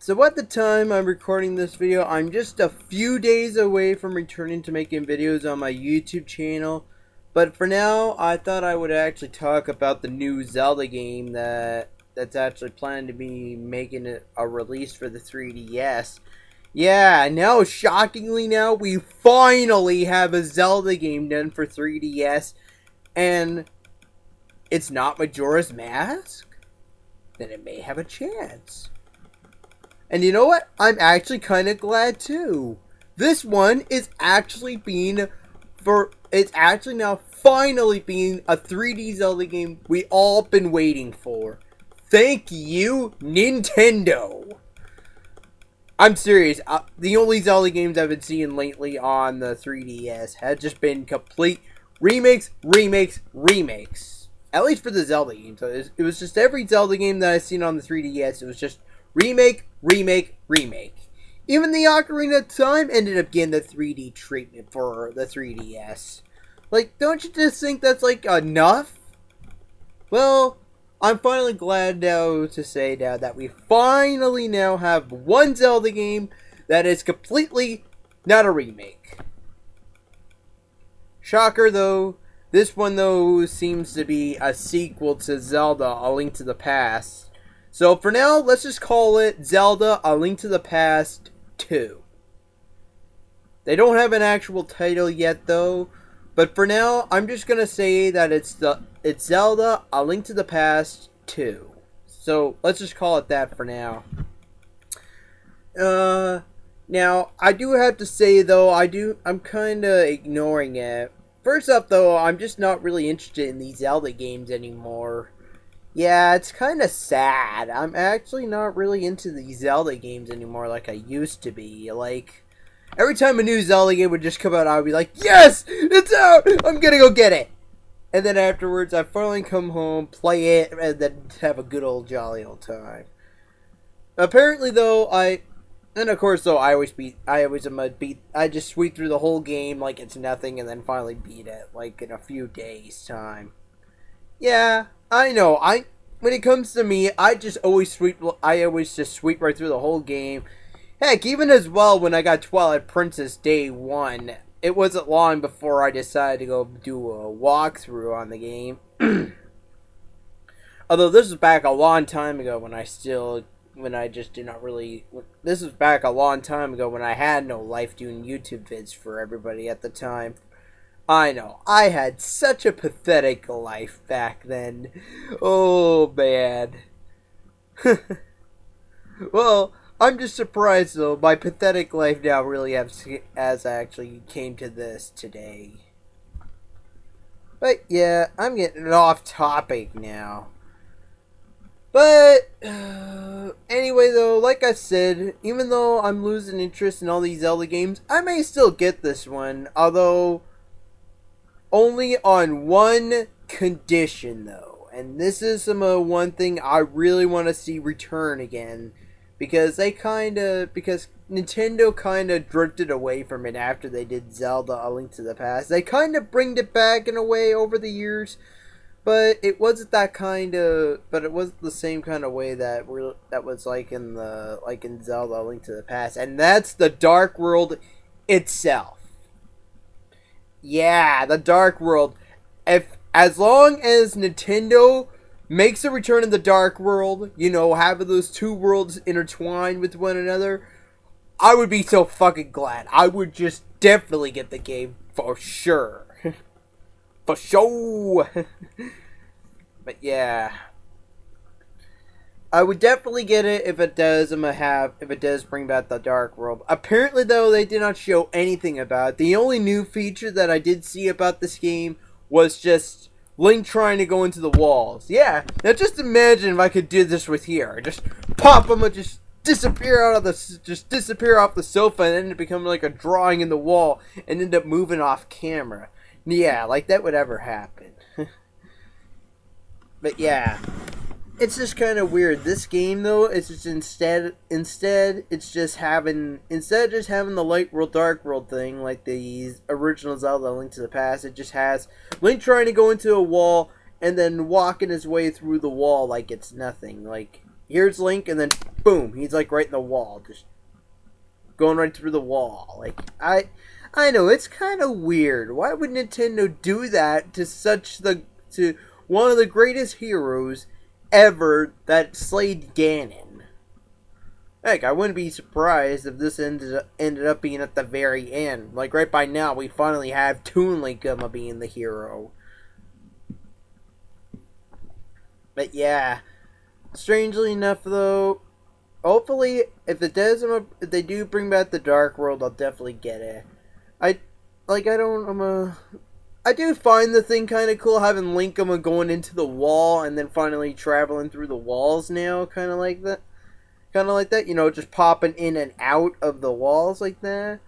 So at the time I'm recording this video, I'm just a few days away from returning to making videos on my YouTube channel. But for now, I thought I would actually talk about the new Zelda game that's actually planned to be making a release for the 3DS. Yeah, now shockingly now we finally have a Zelda game done for 3DS, and it's not Majora's Mask? Then it may have a chance. And you know what? I'm actually kind of glad too. This one is actually it's actually now finally being a 3D Zelda game we all been waiting for. Thank you, Nintendo. I'm serious. The only Zelda games I've been seeing lately on the 3DS have just been complete remakes. At least for the Zelda games. It was just every Zelda game that I've seen on the 3DS. It was just remake. Even the Ocarina of Time ended up getting the 3D treatment for the 3DS. Like, don't you just think that's, like, enough? Well, I'm finally glad now to say now that we finally now have one Zelda game that is completely not a remake. Shocker, though. This one, though, seems to be a sequel to Zelda A Link to the Past. So for now, let's just call it Zelda A Link to the Past 2. They don't have an actual title yet, though. But for now, I'm just going to say that it's Zelda A Link to the Past 2. So let's just call it that for now. Now, I do have to say, though, I'm kind of ignoring it. First up, though, I'm just not really interested in these Zelda games anymore. Yeah, it's kind of sad. I'm actually not really into these Zelda games anymore like I used to be. Like, every time a new Zelda game would just come out, I would be like, yes! It's out! I'm gonna go get it! And then afterwards, I finally come home, play it, and then have a good old jolly old time. Apparently, though, I just sweep through the whole game like it's nothing and then finally beat it, like, in a few days' time. Yeah, I know. When it comes to me, I always just sweep right through the whole game. Heck, even as well when I got Twilight Princess Day 1, it wasn't long before I decided to go do a walkthrough on the game. Although this was back a long time ago this was back a long time ago when I had no life doing YouTube vids for everybody at the time. I know, I had such a pathetic life back then. Oh, man. Well, I'm just surprised, though. My pathetic life now really has actually came to this today. But, yeah, I'm getting off topic now. But, anyway, though, like I said, even though I'm losing interest in all these Zelda games, I may still get this one, although only on one condition, though. And this is one thing I really want to see return again. Because Nintendo kind of drifted away from it after they did Zelda A Link to the Past. They kind of bringed it back in a way over the years. But it wasn't the same kind of way that was like in Zelda A Link to the Past. And that's the Dark World itself. Yeah, the Dark World. As long as Nintendo makes a return in the Dark World, having those two worlds intertwined with one another, I would be so fucking glad. I would just definitely get the game for sure. For sure. But yeah, I would definitely get it if it does bring back the Dark World. Apparently, though, they did not show anything about it. The only new feature that I did see about this game was just Link trying to go into the walls. Yeah, now just imagine if I could do this with here. Just pop him and just disappear off the sofa and end up becoming like a drawing in the wall and end up moving off camera. Yeah, like that would ever happen. But yeah, it's just kind of weird. This game, though, it's just instead it's just having the light world dark world thing like the original Zelda Link to the Past. It just has Link trying to go into a wall and then walking his way through the wall like it's nothing. Like, here's Link, and then boom, he's like right in the wall, just going right through the wall. Like I know it's kind of weird. Why would Nintendo do that to one of the greatest heroes ever that slayed Ganon? Heck, I wouldn't be surprised if this ended up being at the very end. Like right by now, we finally have Toon Link being the hero. But yeah, strangely enough though, hopefully if if they do bring back the Dark World, I'll definitely get it. I do find the thing kind of cool having Link going into the wall and then finally traveling through the walls now, kind of like that. You know, just popping in and out of the walls like that.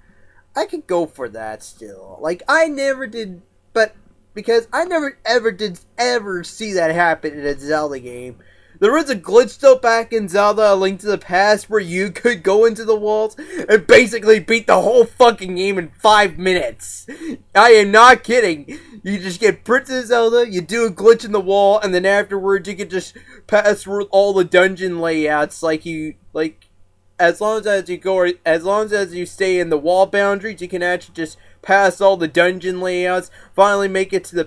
I could go for that still. Like, I never did, but because I never ever see that happen in a Zelda game. There was a glitch though back in Zelda A Link to the Past where you could go into the walls and basically beat the whole fucking game in 5 minutes. I am not kidding. You just get Princess Zelda, you do a glitch in the wall, and then afterwards you can just pass through all the dungeon layouts as long as you stay in the wall boundaries, you can actually just pass all the dungeon layouts, finally make it to the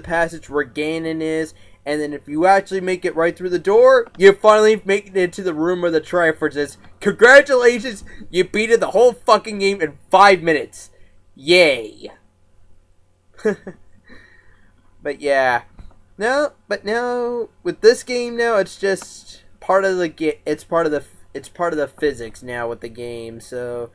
passage where Ganon is. And then if you actually make it right through the door, you finally make it into the room where the Triforce is. Congratulations, you beat it the whole fucking game in 5 minutes. Yay. But yeah. Now with this game now, it's just part of the it's part of the physics now with the game. So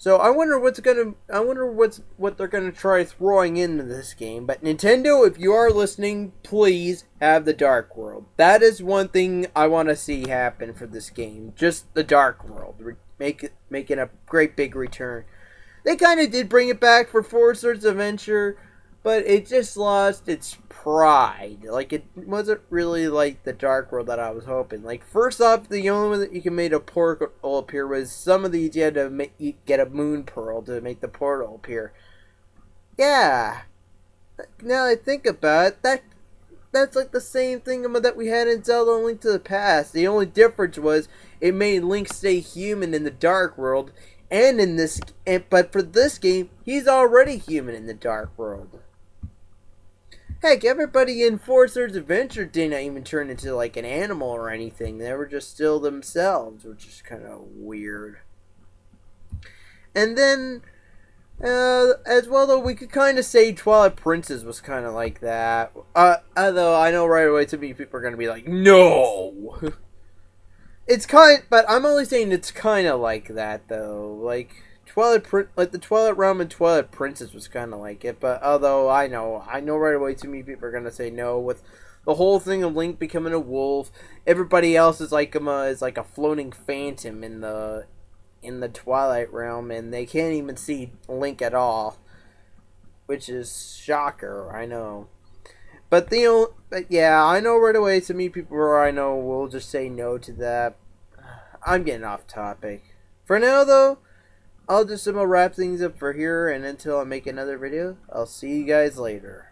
I wonder what they're gonna try throwing into this game. But Nintendo, if you are listening, please have the Dark World. That is one thing I want to see happen for this game. Just the Dark World, making a great big return. They kind of did bring it back for Four Swords Adventure, but it just lost its pride. Like, it wasn't really like the Dark World that I was hoping. Like, first off, the only way that you can make a portal appear was some of these you had to get a moon pearl to make the portal appear. Yeah. Now I think about it, that's like the same thing that we had in Zelda A Link to the Past. The only difference was it made Link stay human in the Dark World, but for this game, he's already human in the Dark World. Heck, everybody in Four Swords Adventure didn't even turn into like an animal or anything. They were just still themselves, which is kind of weird. And then, as well, though, we could kind of say Twilight Princess was kind of like that. Although I know right away, too many people are going to be like, no! But I'm only saying it's kind of like that, though. Like the Twilight Realm and Twilight Princess was kind of like it. But although I know right away, too many people are gonna say no with the whole thing of Link becoming a wolf. Everybody else is like a floating phantom in the Twilight Realm, and they can't even see Link at all, which is shocker. I know. But yeah, I know right away. To me, people I know will just say no to that. I'm getting off topic. For now, though, I'll just wrap things up for here, and until I make another video, I'll see you guys later.